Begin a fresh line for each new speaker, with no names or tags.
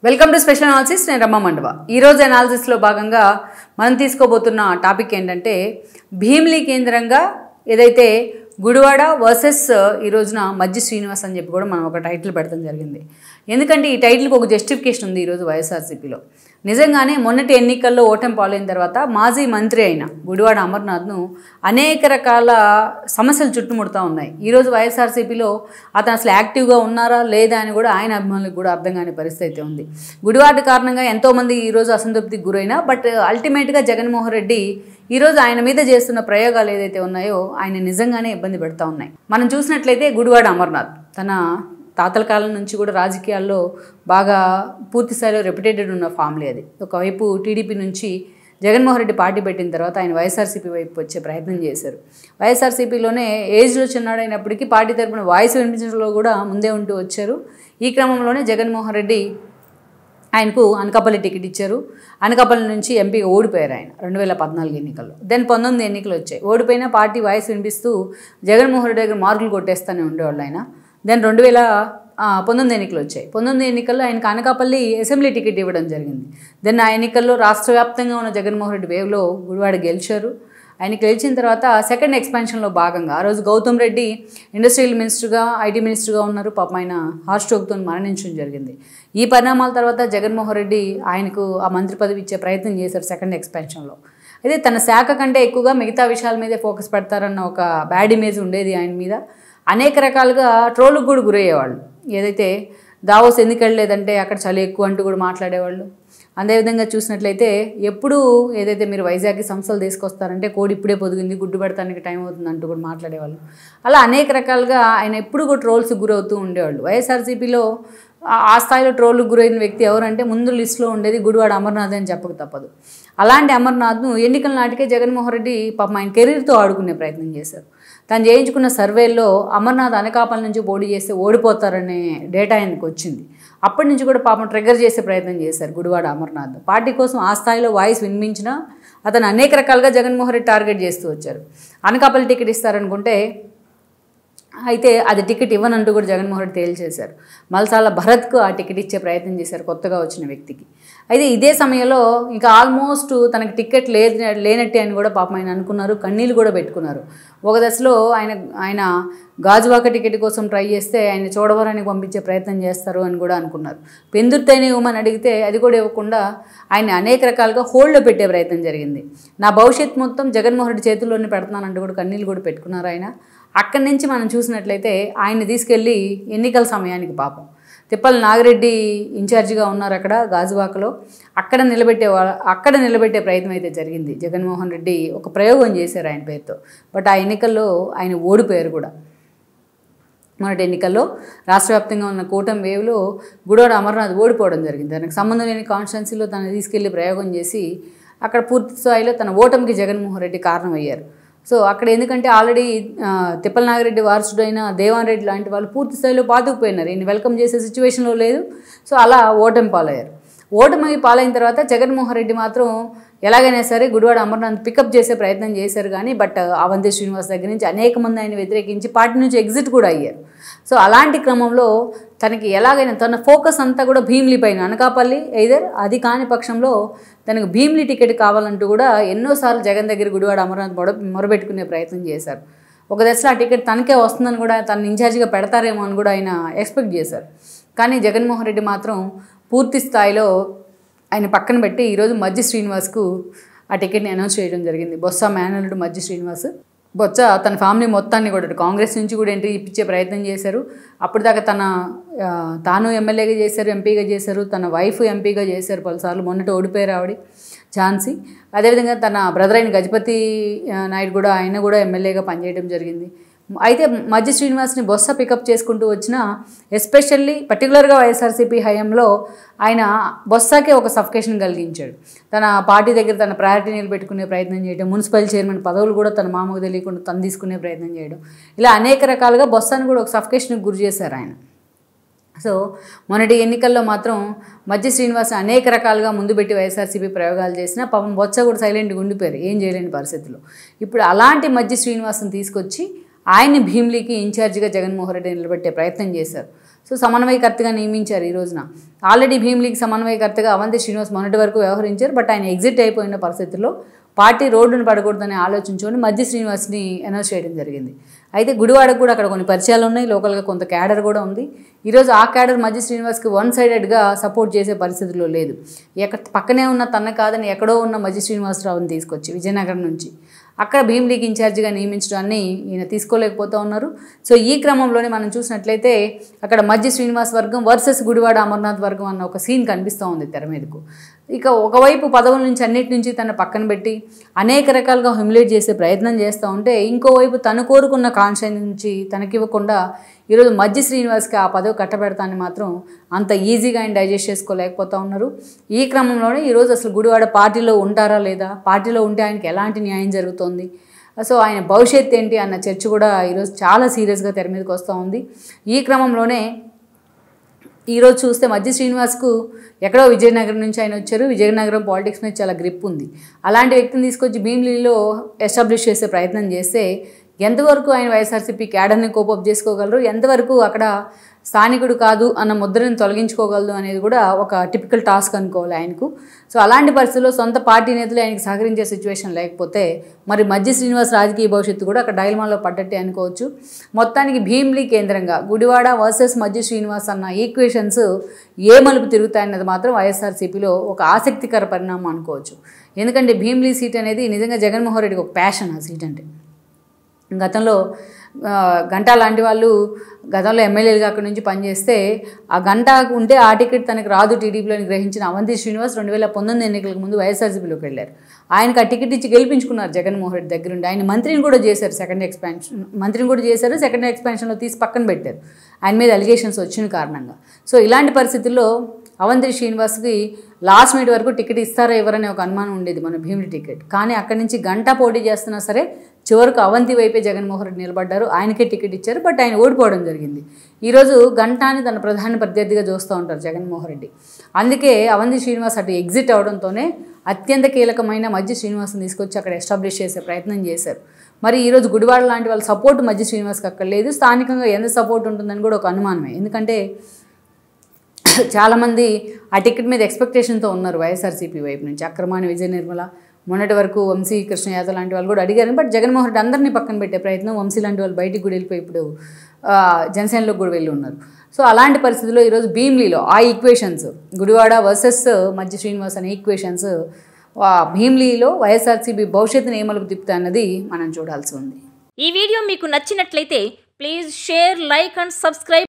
Welcome to special analysis. నేను రమ్మ మండవ. ఈరోజు అనాలిసిస్లో భాగంగా మనం తీసుకోబోతున్న టాపిక్ ఏంటంటే భీమిలి కేంద్రంగా ఏదైతే గుడివాడ వర్సెస్ ఈ రోజున మజ్జి శ్రీనివాస్ అని చెప్పి కూడా మనం ఒక టైటిల్ పెడతాం జరిగింది. ఎందుకంటే ఈ టైటిల్కి ఒక జస్టిఫికేషన్ ఉంది ఈరోజు వైఎస్ఆర్సీపీలో. నిజంగానే మొన్నటి ఎన్నికల్లో ఓటమి పాలైన తర్వాత మాజీ మంత్రి అయిన గుడివాడ అమర్నాథ్ను అనేక రకాల సమస్యలు చుట్టుముడుతూ ఉన్నాయి. ఈరోజు వైఎస్ఆర్సీపీలో అతను అసలు యాక్టివ్గా ఉన్నారా లేదా అని కూడా ఆయన అభిమానులకు కూడా అర్థం కాని పరిస్థితి అయితే ఉంది. గుడివాడ కారణంగా ఎంతోమంది ఈరోజు అసంతృప్తికి గురైనా బట్ అల్టిమేట్గా జగన్మోహన్ రెడ్డి ఈరోజు ఆయన మీద చేస్తున్న ప్రయోగాలు ఏదైతే ఉన్నాయో ఆయన నిజంగానే ఇబ్బంది పెడతా ఉన్నాయి. మనం చూసినట్లయితే గుడివాడ అమర్నాథ్ తన తాతల కాలం నుంచి కూడా రాజకీయాల్లో బాగా పూర్తి స్థాయిలో రెప్యుటేటెడ్ ఉన్న ఫ్యామిలీ అది. ఒకవైపు టీడీపీ నుంచి జగన్మోహన్ రెడ్డి పార్టీ పెట్టిన తర్వాత ఆయన వైఎస్ఆర్సీపీ వైపు వచ్చే ప్రయత్నం చేశారు. వైఎస్ఆర్సీపీలోనే ఏజ్లో చిన్నాడైనప్పటికీ పార్టీ తరపున వాయిస్ వినిపించడంలో కూడా ముందే ఉంటూ వచ్చారు. ఈ క్రమంలోనే జగన్మోహన్ రెడ్డి ఆయనకు అనకాపల్లి టికెట్ ఇచ్చారు. అనకాపల్లి నుంచి ఎంపీగా ఓడిపోయారు ఆయన 2014 ఎన్నికల్లో. దెన్ 19 ఎన్నికలు వచ్చాయి. ఓడిపోయినా పార్టీ వాయిస్ వినిపిస్తూ జగన్మోహన్ రెడ్డి దగ్గర మార్కులు కొట్టేస్తూనే ఉండేవాళ్ళు ఆయన. దెన్ 2019 ఎన్నికలు వచ్చాయి. 19 ఎన్నికల్లో ఆయనకు అనకాపల్లి అసెంబ్లీ టికెట్ ఇవ్వడం జరిగింది. దెన్ ఆ ఎన్నికల్లో రాష్ట్ర వ్యాప్తంగా ఉన్న జగన్మోహన్ రెడ్డి వేవ్లో గుడివాడ గెలిచారు. ఆయన గెలిచిన తర్వాత సెకండ్ ఎక్స్పాన్షన్లో భాగంగా ఆ రోజు గౌతమ్ రెడ్డి ఇండస్ట్రియల్ మినిస్టర్గా ఐటీ మినిస్టర్గా ఉన్నారు. పాపం ఆయన హార్ట్ స్ట్రోక్తో మరణించడం జరిగింది. ఈ పరిణామాల తర్వాత జగన్మోహన్ రెడ్డి ఆయనకు ఆ మంత్రి పదవి ఇచ్చే ప్రయత్నం చేశారు సెకండ్ ఎక్స్పాన్షన్లో. అయితే తన శాఖ కంటే ఎక్కువగా మిగతా విషయాల మీదే ఫోకస్ పెడతారన్న ఒక బ్యాడ్ ఇమేజ్ ఉండేది ఆయన మీద. అనేక రకాలుగా ట్రోల్కి కూడా గురయ్యేవాళ్ళు. ఏదైతే దావోస్ ఎందుకు వెళ్ళలేదంటే అక్కడ చలి ఎక్కువ అంటూ కూడా మాట్లాడేవాళ్ళు. అదేవిధంగా చూసినట్లయితే ఎప్పుడు ఏదైతే మీరు వైజాగ్కి సంస్థలు తీసుకొస్తారంటే కోడి ఇప్పుడే పొదిగింది గుడ్డు పెడతానికి టైం అవుతుంది అంటూ కూడా మాట్లాడేవాళ్ళు. అలా అనేక రకాలుగా ఆయన ఎప్పుడు కూడా ట్రోల్స్కి గురవుతూ ఉండేవాళ్ళు. వైఎస్ఆర్సీపీలో ఆ స్థాయిలో ట్రోల్కి గురైన వ్యక్తి ఎవరంటే ముందు లిస్టులో ఉండేది గుడివాడ అమర్నాథ్ అని చెప్పక తప్పదు. అలాంటి అమర్నాథ్ను ఎన్నికల నాటికే జగన్మోహన్ రెడ్డి పాపం ఆయన కెరీర్తో ఆడుకునే ప్రయత్నం చేశారు. తను చేయించుకున్న సర్వేల్లో అమర్నాథ్ అనకాపల్లి నుంచి పోటీ చేస్తే ఓడిపోతారనే డేటా ఆయనకు వచ్చింది. అప్పటి నుంచి కూడా పాపం ట్రిగ్గర్ చేసే ప్రయత్నం చేశారు గుడివాడ అమర్నాథ్. పార్టీ కోసం ఆ స్థాయిలో వాయిస్ వినిపించినా అతను అనేక రకాలుగా జగన్మోహన్ రెడ్డి టార్గెట్ చేస్తూ వచ్చారు. అనకాపల్లి టికెట్ ఇస్తారనుకుంటే అయితే అది టికెట్ ఇవ్వనంటూ కూడా జగన్మోహన్ రెడ్డి తేల్చేశారు. మల్సాల భరత్కు ఆ టికెట్ ఇచ్చే ప్రయత్నం చేశారు కొత్తగా వచ్చిన వ్యక్తికి. అయితే ఇదే సమయంలో ఇంకా ఆల్మోస్ట్ తనకి టికెట్ లేనట్టే అని కూడా పాపం ఆయన అనుకున్నారు. కన్నీళ్ళు కూడా పెట్టుకున్నారు. ఒక దశలో ఆయన గాజువాక టికెట్ కోసం ట్రై చేస్తే ఆయన చోడవరానికి పంపించే ప్రయత్నం చేస్తారు అని కూడా అనుకున్నారు. పెందుర్తైన ఇవ్వమని అడిగితే అది కూడా ఇవ్వకుండా ఆయన అనేక రకాలుగా హోల్డ్లో పెట్టే ప్రయత్నం జరిగింది. నా భవిష్యత్ మొత్తం జగన్మోహన్ రెడ్డి చేతుల్లోనే పెడుతున్నానంటూ కూడా కన్నీళ్ళు కూడా పెట్టుకున్నారు ఆయన. అక్కడి నుంచి మనం చూసినట్లయితే ఆయన్ని తీసుకెళ్ళి ఎన్నికల సమయానికి పాపం తిప్పల నాగిరెడ్డి ఇన్ఛార్జిగా ఉన్నారు అక్కడ గాజువాకలో. అక్కడ నిలబెట్టే ప్రయత్నం అయితే జరిగింది. జగన్మోహన్ రెడ్డి ఒక ప్రయోగం చేశారు ఆయన పేరుతో. బట్ ఆ ఎన్నికల్లో ఆయన ఓడిపోయారు కూడా. మొన్నటి ఎన్నికల్లో రాష్ట్ర వ్యాప్తంగా ఉన్న కూటమి వేవ్లో గుడివాడ అమర్నాథ్ ఓడిపోవడం జరిగింది. తనకు సంబంధం లేని కాన్స్టిట్యున్సీలో తను తీసుకెళ్లి ప్రయోగం చేసి అక్కడ పూర్తి స్థాయిలో తన ఓటమికి జగన్మోహన్ రెడ్డి కారణమయ్యారు. సో అక్కడ ఎందుకంటే ఆల్రెడీ తిప్పల నాగిరెడ్డి వారసుడైన దేవాన్ రెడ్డి లాంటి వాళ్ళు పూర్తి స్థాయిలో పాతుకుపోయినారు. ఈయన వెల్కమ్ చేసే సిచ్యువేషన్లో లేదు. సో అలా ఓటమి పాలయ్యారు. ఓటమి పాలైన తర్వాత జగన్మోహన్ రెడ్డి మాత్రం ఎలాగైనా సరే గుడివాడ అమర్నాథ్ పికప్ చేసే ప్రయత్నం చేశారు. కానీ బట్ అవంతి శ్రీనివాస్ దగ్గర నుంచి అనేక మంది ఆయన వ్యతిరేకించి పార్టీ నుంచి ఎగ్జిట్ కూడా అయ్యారు. సో అలాంటి క్రమంలో తనకి ఎలాగైనా తన ఫోకస్ అంతా కూడా భీమిలి పైన, అనకాపల్లి ఎయిదర్ అది కాని పక్షంలో తనకు భీమిలి టికెట్ కావాలంటూ కూడా ఎన్నోసార్లు జగన్ దగ్గర గుడివాడ అమర్నాథ్ మొరబెట్టుకునే ప్రయత్నం చేశారు. ఒక దశలో ఆ టికెట్ తనకే వస్తుందని కూడా తను ఇన్ఛార్జిగా పెడతారేమో అని కూడా ఆయన ఎక్స్పెక్ట్ చేశారు. కానీ జగన్మోహన్ రెడ్డి మాత్రం పూర్తి స్థాయిలో ఆయన పక్కన పెట్టి ఈరోజు మజ్జి శ్రీనివాస్కు ఆ టికెట్ని అనౌన్స్ చేయడం జరిగింది. బొత్స మేనల్లుడు మజ్జి శ్రీనివాస్. బొత్స తన ఫ్యామిలీ మొత్తాన్ని కూడా కాంగ్రెస్ నుంచి కూడా ఎంట్రీ ఇప్పించే ప్రయత్నం చేశారు. అప్పటిదాకా తాను ఎమ్మెల్యేగా చేశారు, ఎంపీగా చేశారు, తన వైఫ్ ఎంపీగా చేశారు పలుసార్లు. మొన్నటి ఓడిపోయారు ఆవిడ ఝాన్సీ. అదేవిధంగా తన బ్రదర్ అయిన గజపతి నాయుడు కూడా ఆయన కూడా ఎమ్మెల్యేగా పనిచేయడం జరిగింది. అయితే మజ్జి శ్రీనివాస్ని బొత్స పికప్ చేసుకుంటూ వచ్చిన ఎస్పెషల్లీ పర్టికులర్గా వైఎస్ఆర్సీపీ హయాంలో ఆయన బొత్సకే ఒక సఫికేషన్ కలిగించాడు. తన పార్టీ దగ్గర తన ప్రయారిటీ నిలబెట్టుకునే ప్రయత్నం చేయడం, మున్సిపల్ చైర్మన్ పదవులు కూడా తన మామకు తెలియకుండా తను తీసుకునే ప్రయత్నం చేయడం, ఇలా అనేక రకాలుగా బొత్సను కూడా ఒక సఫికేషన్కి గురి చేశారు ఆయన. సో మొన్నటి ఎన్నికల్లో మాత్రం మజ్జి శ్రీనివాస్ అనేక రకాలుగా ముందు పెట్టి వైఎస్ఆర్సీపీ ప్రయోగాలు చేసినా పాపం బొత్స కూడా సైలెంట్గా ఉండిపోయారు ఏం చేయలేని పరిస్థితుల్లో. ఇప్పుడు అలాంటి మజ్జి శ్రీనివాస్ని తీసుకొచ్చి ఆయన్ని భీమిలికి ఇన్ఛార్జిగా జగన్మోహన్ రెడ్డి నిలబెట్టే ప్రయత్నం చేశారు. సో సమన్వయకర్తగా నియమించారు ఈ రోజున. ఆల్రెడీ భీమిలీకి సమన్వయకర్తగా అవంతి శ్రీనివాస్ మొన్నటి వరకు వ్యవహరించారు. బట్ ఆయన ఎగ్జిట్ అయిపోయిన పరిస్థితుల్లో పార్టీ రోడ్డును పడకూడదని ఆలోచించుకొని మధ్య శ్రీనివాస్ని అనౌన్స్ చేయడం జరిగింది. అయితే గుడివాడకు కూడా అక్కడ కొన్ని పరిచయాలు ఉన్నాయి, లోకల్గా కొంత క్యాడర్ కూడా ఉంది. ఈరోజు ఆ క్యాడర్ మధ్య శ్రీనివాస్కి వన్ సైడెడ్గా సపోర్ట్ చేసే పరిస్థితిలో లేదు. పక్కనే ఉన్న తన కాదని ఎక్కడో ఉన్న మధ్య శ్రీనివాసరావుని తీసుకొచ్చి విజయనగరం నుంచి అక్కడ భీమిలీకి ఇన్ఛార్జిగా నియమించడాన్ని ఈయన తీసుకోలేకపోతూ ఉన్నారు. సో ఈ క్రమంలోనే మనం చూసినట్లయితే అక్కడ మధ్య శ్రీనివాస్ వర్గం వర్సెస్ గుడివాడ అమర్నాథ్ వర్గం అన్న ఒక సీన్ కనిపిస్తూ ఉంది తెర మీదకు. ఇక ఒకవైపు పదవుల నుంచి అన్నిటి నుంచి తన పక్కన పెట్టి అనేక రకాలుగా హ్యూమిలేట్ చేసే ప్రయత్నం చేస్తూ ఉంటే, ఇంకోవైపు తను కోరుకున్న కాన్షియన్స్ నుంచి తనకివ్వకుండా ఈరోజు మధ్య శ్రీనివాస్కి ఆ పదవి కట్టబెడతాన్ని మాత్రం అంత ఈజీగా ఆయన డైజెస్ట్ చేసుకోలేకపోతూ ఉన్నారు. ఈ క్రమంలోనే ఈరోజు అసలు గుడివాడ పార్టీలో ఉంటారా లేదా, పార్టీలో ఉంటే ఆయనకి ఎలాంటి న్యాయం జరుగుతోంది, సో ఆయన భవిష్యత్తు ఏంటి అన్న చర్చ కూడా ఈరోజు చాలా సీరియస్గా తెర మీదకి వస్తూ ఉంది. ఈ క్రమంలోనే ఈరోజు చూస్తే మధ్య శ్రీనివాస్కు ఎక్కడో విజయనగరం నుంచి ఆయన వచ్చారు. విజయనగరం పాలిటిక్స్ మీద చాలా గ్రిప్ ఉంది. అలాంటి వ్యక్తిని తీసుకొచ్చి భీమిలీలో ఎస్టాబ్లిష్ చేసే ప్రయత్నం చేస్తే ఎంతవరకు ఆయన వైఎస్ఆర్సీపీ క్యాడర్ని కోపప్ చేసుకోగలరు, ఎంతవరకు అక్కడ స్థానికుడు కాదు అన్న ముద్రను తొలగించుకోగలదు అనేది కూడా ఒక టిపికల్ టాస్క్ అనుకోవాలి ఆయనకు. సో అలాంటి పరిస్థితుల్లో సొంత పార్టీ నేతలు ఆయనకి సహకరించే సిచ్యువేషన్ లేకపోతే మరి మధ్య శ్రీనివాస్ రాజకీయ భవిష్యత్తు కూడా అక్కడ డైలమాలో పడ్డట్టే అనుకోవచ్చు. మొత్తానికి భీమిలీ కేంద్రంగా గుడివాడ వర్సెస్ మధ్య శ్రీనివాస్ అన్న ఈక్వేషన్స్ ఏ మలుపు తిరుగుతాయన్నది మాత్రం వైఎస్ఆర్సీపీలో ఒక ఆసక్తికర పరిణామం అనుకోవచ్చు. ఎందుకంటే భీమిలీ సీట్ అనేది నిజంగా జగన్మోహన్ రెడ్డికి ఒక ప్యాషన్. ఆ సీట్ అంటే గతంలో గంటా లాంటి వాళ్ళు గతంలో ఎమ్మెల్యేలుగా అక్కడి నుంచి పనిచేస్తే ఆ గంట ఉంటే ఆ టికెట్ తనకు రాదు టీడీపీలోని గ్రహించిన అవంతి శ్రీనివాస్ 2019 ఎన్నికలకు ముందు వైఎస్ఆర్సీపీలోకి వెళ్ళారు. ఆయనకు ఆ టికెట్ ఇచ్చి గెలిపించుకున్నారు జగన్మోహన్ రెడ్డి దగ్గరుండి. ఆయన మంత్రిని కూడా చేశారు, సెకండ్ ఎక్స్పాన్షన్లో తీసి పక్కన పెట్టారు ఆయన మీద అలిగేషన్స్ వచ్చిన కారణంగా. సో ఇలాంటి పరిస్థితుల్లో అవంతి శ్రీనివాస్కి లాస్ట్ మినిట్ వరకు టికెట్ ఇస్తారా ఎవరనే ఒక అనుమానం ఉండేది మన భీమిలి టికెట్. కానీ అక్కడి నుంచి గంటా పోటీ చేస్తున్నా సరే చివరకు అవంతి వైపే జగన్మోహన్ రెడ్డి నిలబడ్డారు, ఆయనకే టికెట్ ఇచ్చారు. బట్ ఆయన ఓడిపోవడం జరిగింది. ఈరోజు గంటాని తన ప్రధాన ప్రత్యర్థిగా చూస్తూ ఉంటారు జగన్మోహన్ రెడ్డి. అందుకే అవంతి శ్రీనివాస్ అటు ఎగ్జిట్ అవడంతోనే అత్యంత కీలకమైన మధ్య శ్రీనివాస్ని తీసుకొచ్చి అక్కడ ఎస్టాబ్లిష్ చేసే ప్రయత్నం చేశారు. మరి ఈరోజు గుడివాడ లాంటి వాళ్ళ సపోర్ట్ మధ్య శ్రీనివాస్కి అక్కడ లేదు. స్థానికంగా ఎంత సపోర్ట్ ఉంటుందని కూడా ఒక అనుమానమే. ఎందుకంటే చాలామంది ఆ టికెట్ మీద ఎక్స్పెక్టేషన్తో ఉన్నారు వైఎస్ఆర్సీపీ వైపు నుంచి. అక్రమాని విజయ నిర్మల, మొన్నటి వరకు వంశీ కృష్ణ యాదవ్ లాంటి వాళ్ళు కూడా అడిగారు. బట్ జగన్మోహన్ రెడ్డి అందరినీ పక్కన పెట్టే ప్రయత్నం, వంశీ లాంటి వాళ్ళు బయటికి కూడా వెళ్ళిపోయి ఇప్పుడు జనసేనలోకి కూడా వెళ్ళి ఉన్నారు. సో అలాంటి పరిస్థితుల్లో ఈరోజు భీమిలీలో ఆ ఈక్వేషన్స్ గుడివాడ వర్సెస్ మధ్య శ్రీనివాస్ అనే ఈక్వేషన్స్ భీమిలీలో వైఎస్ఆర్సీపీ భవిష్యత్తును ఏ మలుపు తిప్పుతాయన్నది మనం చూడాల్సి ఉంది.
ఈ వీడియో మీకు నచ్చినట్లయితే please share, like and subscribe